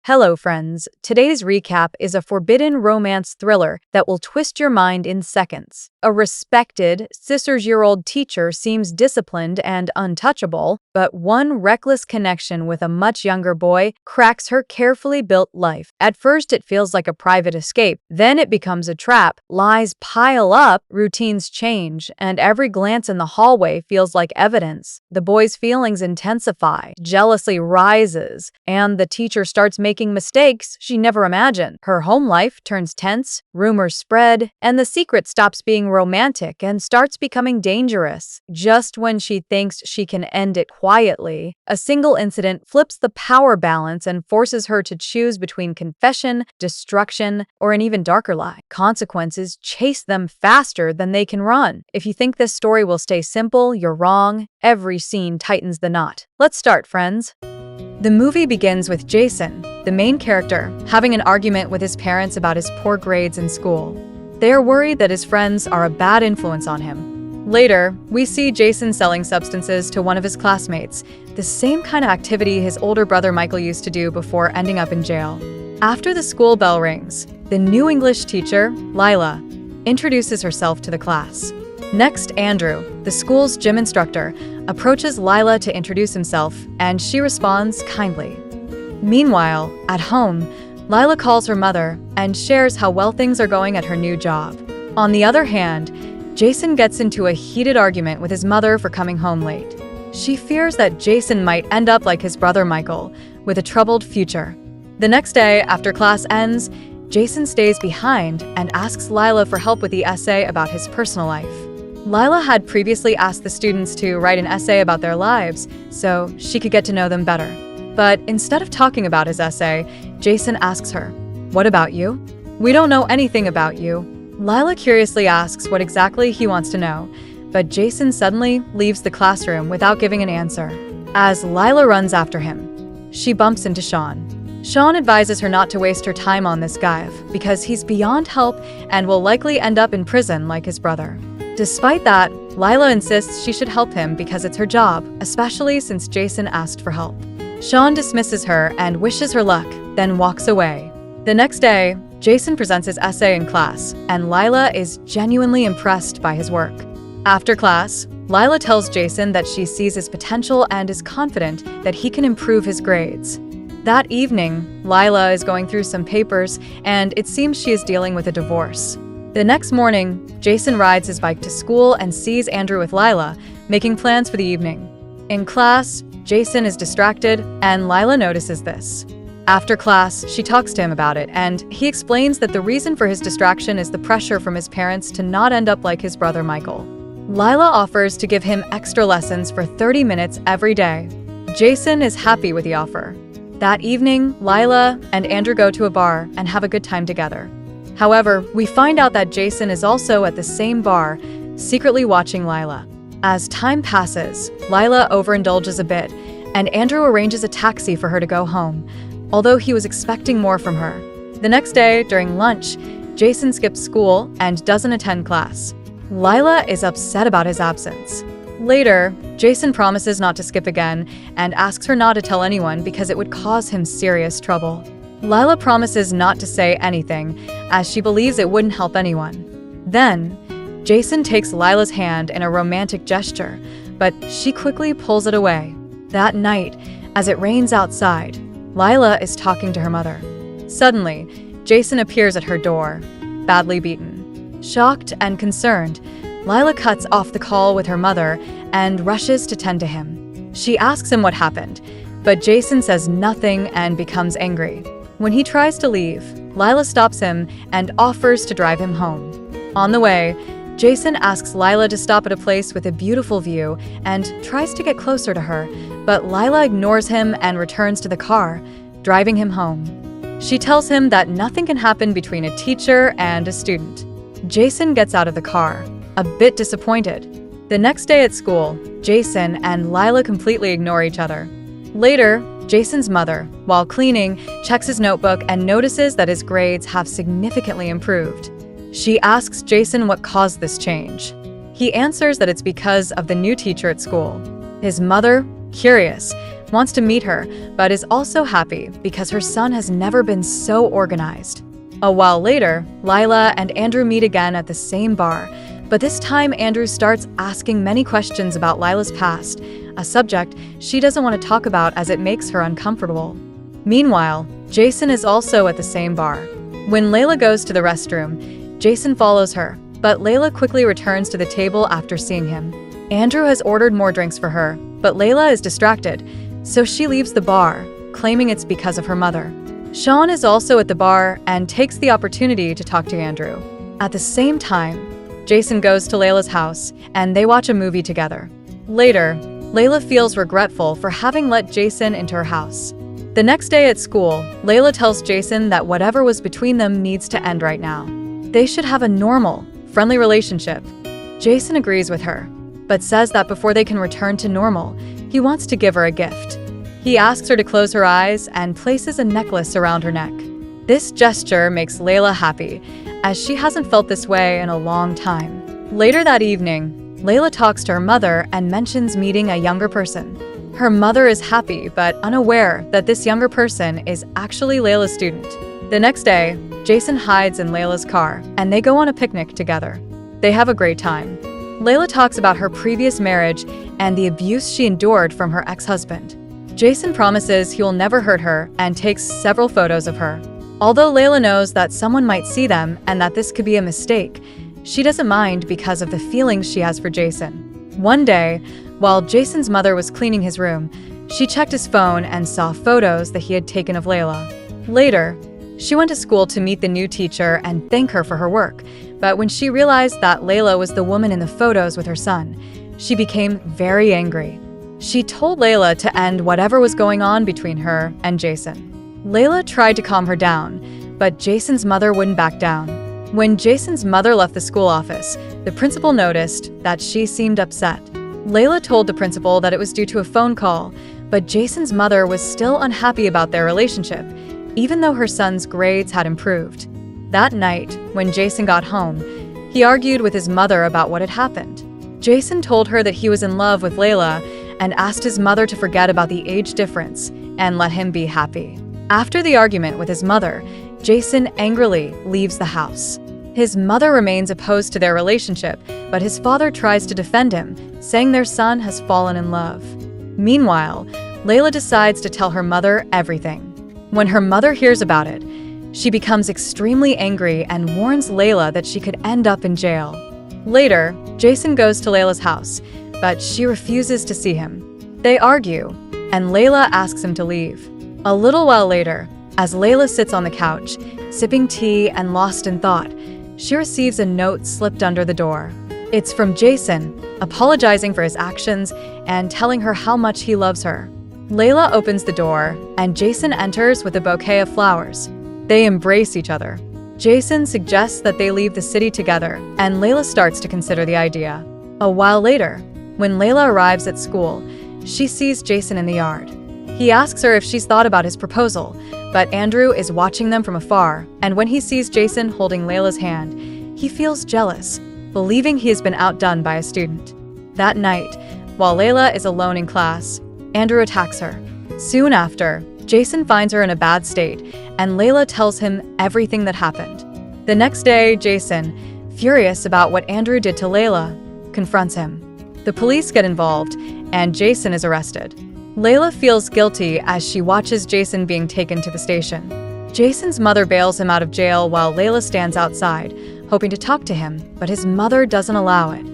Hello, friends. Today's recap is a forbidden romance thriller that will twist your mind in seconds. A respected, scissors-year-old teacher seems disciplined and untouchable, but one reckless connection with a much younger boy cracks her carefully built life. At first, it feels like a private escape. Then it becomes a trap. Lies pile up, routines change, and every glance in the hallway feels like evidence. The boy's feelings intensify, jealousy rises, and the teacher starts making mistakes she never imagined. Her home life turns tense, rumors spread, and the secret stops being romantic and starts becoming dangerous. Just when she thinks she can end it quietly, a single incident flips the power balance and forces her to choose between confession, destruction, or an even darker lie. Consequences chase them faster than they can run. If you think this story will stay simple, you're wrong. Every scene tightens the knot. Let's start, friends. The movie begins with Jason, the main character, having an argument with his parents about his poor grades in school. They are worried that his friends are a bad influence on him. Later, we see Jason selling substances to one of his classmates, the same kind of activity his older brother Michael used to do before ending up in jail. After the school bell rings, the new English teacher, Lila, introduces herself to the class. Next, Andrew, the school's gym instructor, approaches Lila to introduce himself, and she responds kindly. Meanwhile, at home, Lila calls her mother and shares how well things are going at her new job. On the other hand, Jason gets into a heated argument with his mother for coming home late. She fears that Jason might end up like his brother Michael, with a troubled future. The next day, after class ends, Jason stays behind and asks Lila for help with the essay about his personal life. Lila had previously asked the students to write an essay about their lives so she could get to know them better. But instead of talking about his essay, Jason asks her, "What about you? We don't know anything about you." Lila curiously asks what exactly he wants to know, but Jason suddenly leaves the classroom without giving an answer. As Lila runs after him, she bumps into Sean. Sean advises her not to waste her time on this guy because he's beyond help and will likely end up in prison like his brother. Despite that, Lila insists she should help him because it's her job, especially since Jason asked for help. Sean dismisses her and wishes her luck, then walks away. The next day, Jason presents his essay in class, and Lila is genuinely impressed by his work. After class, Lila tells Jason that she sees his potential and is confident that he can improve his grades. That evening, Lila is going through some papers, and it seems she is dealing with a divorce. The next morning, Jason rides his bike to school and sees Andrew with Lila, making plans for the evening. In class, Jason is distracted, and Lila notices this. After class, she talks to him about it, and he explains that the reason for his distraction is the pressure from his parents to not end up like his brother Michael. Lila offers to give him extra lessons for 30 minutes every day. Jason is happy with the offer. That evening, Lila and Andrew go to a bar and have a good time together. However, we find out that Jason is also at the same bar, secretly watching Lila. As time passes, Lila overindulges a bit, and Andrew arranges a taxi for her to go home, although he was expecting more from her. The next day, during lunch, Jason skips school and doesn't attend class. Lila is upset about his absence. Later, Jason promises not to skip again and asks her not to tell anyone because it would cause him serious trouble. Lila promises not to say anything, as she believes it wouldn't help anyone. Then, Jason takes Lila's hand in a romantic gesture, but she quickly pulls it away. That night, as it rains outside, Lila is talking to her mother. Suddenly, Jason appears at her door, badly beaten. Shocked and concerned, Lila cuts off the call with her mother and rushes to tend to him. She asks him what happened, but Jason says nothing and becomes angry. When he tries to leave, Lila stops him and offers to drive him home. On the way, Jason asks Lila to stop at a place with a beautiful view and tries to get closer to her, but Lila ignores him and returns to the car, driving him home. She tells him that nothing can happen between a teacher and a student. Jason gets out of the car, a bit disappointed. The next day at school, Jason and Lila completely ignore each other. Later, Jason's mother, while cleaning, checks his notebook and notices that his grades have significantly improved. She asks Jason what caused this change. He answers that it's because of the new teacher at school. His mother, curious, wants to meet her, but is also happy because her son has never been so organized. A while later, Lila and Andrew meet again at the same bar, but this time Andrew starts asking many questions about Lila's past, a subject she doesn't want to talk about as it makes her uncomfortable. Meanwhile, Jason is also at the same bar. When Layla goes to the restroom, Jason follows her, but Layla quickly returns to the table after seeing him. Andrew has ordered more drinks for her, but Layla is distracted, so she leaves the bar, claiming it's because of her mother. Sean is also at the bar and takes the opportunity to talk to Andrew. At the same time, Jason goes to Layla's house and they watch a movie together. Later, Layla feels regretful for having let Jason into her house. The next day at school, Layla tells Jason that whatever was between them needs to end right now. They should have a normal, friendly relationship. Jason agrees with her, but says that before they can return to normal, he wants to give her a gift. He asks her to close her eyes and places a necklace around her neck. This gesture makes Layla happy, as she hasn't felt this way in a long time. Later that evening, Layla talks to her mother and mentions meeting a younger person. Her mother is happy but unaware that this younger person is actually Layla's student. The next day, Jason hides in Layla's car and they go on a picnic together. They have a great time. Layla talks about her previous marriage and the abuse she endured from her ex-husband. Jason promises he will never hurt her and takes several photos of her. Although Layla knows that someone might see them and that this could be a mistake, she doesn't mind because of the feelings she has for Jason. One day, while Jason's mother was cleaning his room, she checked his phone and saw photos that he had taken of Layla. Later, she went to school to meet the new teacher and thank her for her work, but when she realized that Layla was the woman in the photos with her son, she became very angry. She told Layla to end whatever was going on between her and Jason. Layla tried to calm her down, but Jason's mother wouldn't back down. When Jason's mother left the school office, the principal noticed that she seemed upset. Layla told the principal that it was due to a phone call, but Jason's mother was still unhappy about their relationship, even though her son's grades had improved. That night, when Jason got home, he argued with his mother about what had happened. Jason told her that he was in love with Layla and asked his mother to forget about the age difference and let him be happy. After the argument with his mother, Jason angrily leaves the house. His mother remains opposed to their relationship, but his father tries to defend him, saying their son has fallen in love. Meanwhile, Layla decides to tell her mother everything. When her mother hears about it, she becomes extremely angry and warns Layla that she could end up in jail. Later, Jason goes to Layla's house, but she refuses to see him. They argue, and Layla asks him to leave. A little while later, as Layla sits on the couch, sipping tea and lost in thought, she receives a note slipped under the door. It's from Jason, apologizing for his actions and telling her how much he loves her. Layla opens the door, and Jason enters with a bouquet of flowers. They embrace each other. Jason suggests that they leave the city together, and Layla starts to consider the idea. A while later, when Layla arrives at school, she sees Jason in the yard. He asks her if she's thought about his proposal, but Andrew is watching them from afar, and when he sees Jason holding Layla's hand, he feels jealous, believing he has been outdone by a student. That night, while Layla is alone in class, Andrew attacks her. Soon after, Jason finds her in a bad state, and Layla tells him everything that happened. The next day, Jason, furious about what Andrew did to Layla, confronts him. The police get involved, and Jason is arrested. Layla feels guilty as she watches Jason being taken to the station. Jason's mother bails him out of jail while Layla stands outside, hoping to talk to him, but his mother doesn't allow it.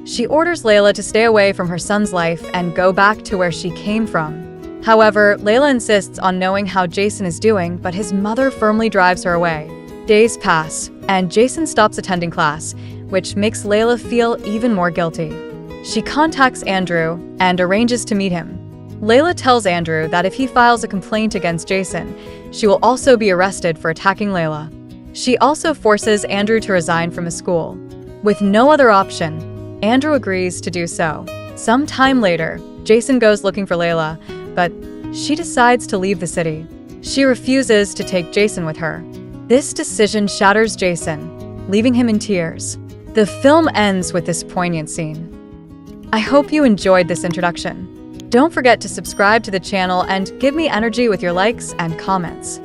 She orders Layla to stay away from her son's life and go back to where she came from. However, Layla insists on knowing how Jason is doing, but his mother firmly drives her away. Days pass, and Jason stops attending class, which makes Layla feel even more guilty. She contacts Andrew and arranges to meet him. Layla tells Andrew that if he files a complaint against Jason, she will also be arrested for attacking Layla. She also forces Andrew to resign from his school. With no other option, Andrew agrees to do so. Some time later, Jason goes looking for Layla, but she decides to leave the city. She refuses to take Jason with her. This decision shatters Jason, leaving him in tears. The film ends with this poignant scene. I hope you enjoyed this introduction. Don't forget to subscribe to the channel and give me energy with your likes and comments.